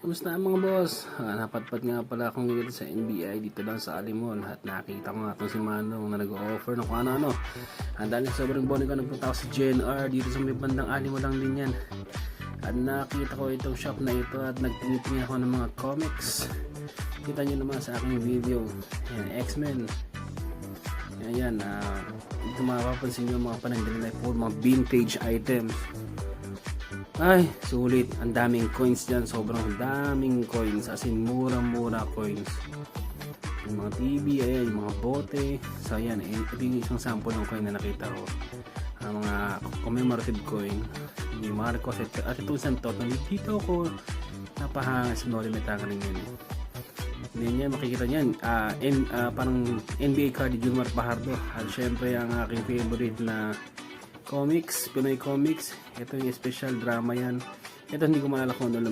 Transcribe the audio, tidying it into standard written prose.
Kumusta ang mga boss? Napatpat nga pala akong dito sa NBI dito lang sa Alimol at nakita ko nga itong si Manong na nag-o-offer ng kung ano-ano. Dahil sobrang boning ko nagpunta ako sa GNR dito sa may bandang Alimol lang din yan. At nakita ko itong shop na ito at nagtingin ako ng mga comics. Kita nyo naman sa aking video. Ayan, X-Men. Ayan, ito mapapansin nyo mga panandali na po mga vintage items. Ay, sulit. Ang daming coins dyan. Sobrang daming coins. As in, mura-mura coins. Yung mga TV, ayan, yung mga bote. So, ayan. Ito yung isang sample ng coin na nakita ko. Ang mga commemorative coin. Ni Marcos. At itong santot. Dito ko napahanga sa nolimetangan ng yun. Hindi niya makikita niyan. Parang NBA card ni Junmar Fajardo. At syempre, ang aking favorite na comics, Pinoy comics. Ito yung special drama yan. Ito hindi ko maalala kung ano